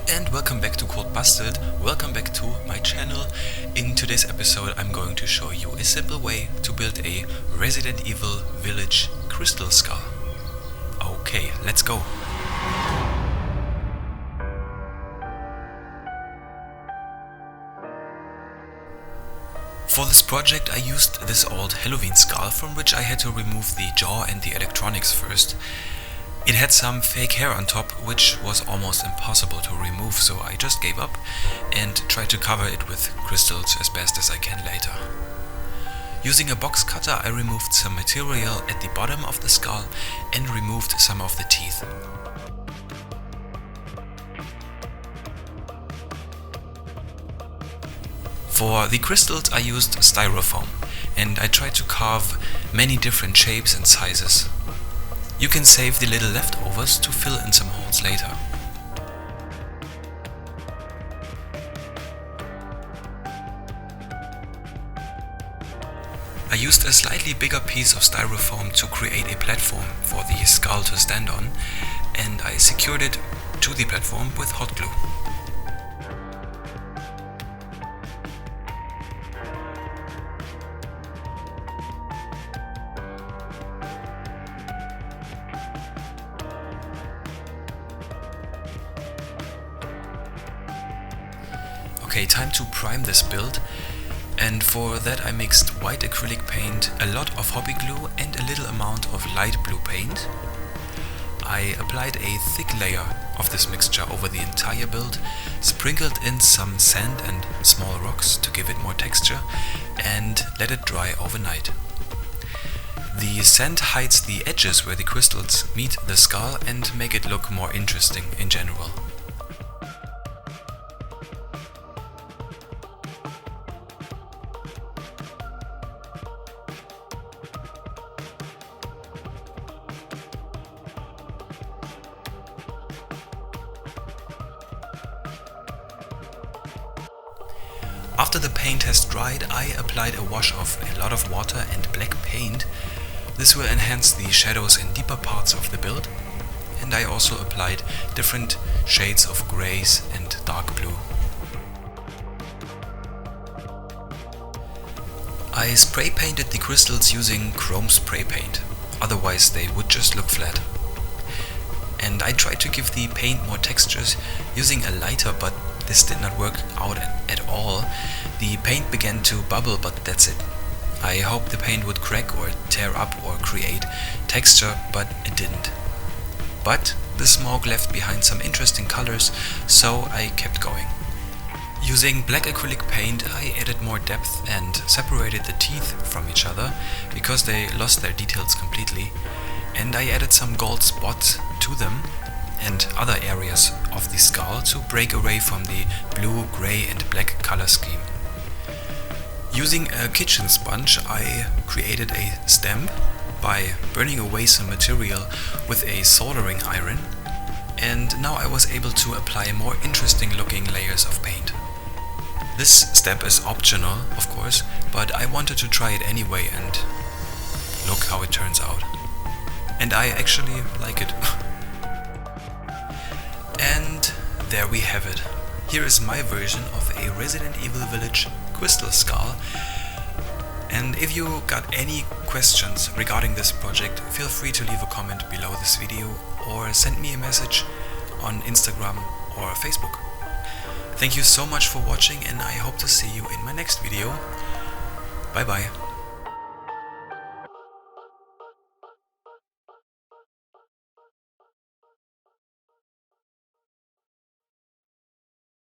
and welcome back to Code Busted. Welcome back to my channel. In today's episode I'm going to show you a simple way to build a Resident Evil Village crystal skull. Okay, let's go. For this project I used this old Halloween skull from which I had to remove the jaw and the electronics first. It had some fake hair on top, which was almost impossible to remove, so I just gave up and tried to cover it with crystals as best as I can later. Using a box cutter I removed some material at the bottom of the skull and removed some of the teeth. For the crystals I used Styrofoam and I tried to carve many different shapes and sizes. You can save the little leftovers to fill in some holes later. I used a slightly bigger piece of Styrofoam to create a platform for the skull to stand on, and I secured it to the platform with hot glue. Okay, time to prime this build, and for that I mixed white acrylic paint, a lot of hobby glue and a little amount of light blue paint. I applied a thick layer of this mixture over the entire build, sprinkled in some sand and small rocks to give it more texture, and let it dry overnight. The sand hides the edges where the crystals meet the skull and make it look more interesting in general. After the paint has dried, I applied a wash of a lot of water and black paint. This will enhance the shadows in deeper parts of the build, and I also applied different shades of grays and dark blue. I spray painted the crystals using chrome spray paint, otherwise they would just look flat. And I tried to give the paint more textures using a lighter, but this did not work out at all. The paint began to bubble, but that's it. I hoped the paint would crack or tear up or create texture, but it didn't. But the smoke left behind some interesting colors, so I kept going. Using black acrylic paint I added more depth and separated the teeth from each other because they lost their details completely, and I added some gold spots to them and other areas of the skull to break away from the blue, grey and black color scheme. Using a kitchen sponge I created a stamp by burning away some material with a soldering iron, and now I was able to apply more interesting looking layers of paint. This step is optional, of course, but I wanted to try it anyway and look how it turns out. And I actually like it. And there we have it. Here is my version of a Resident Evil Village crystal skull. And if you got any questions regarding this project, feel free to leave a comment below this video or send me a message on Instagram or Facebook. Thank you so much for watching, and I hope to see you in my next video. Bye bye.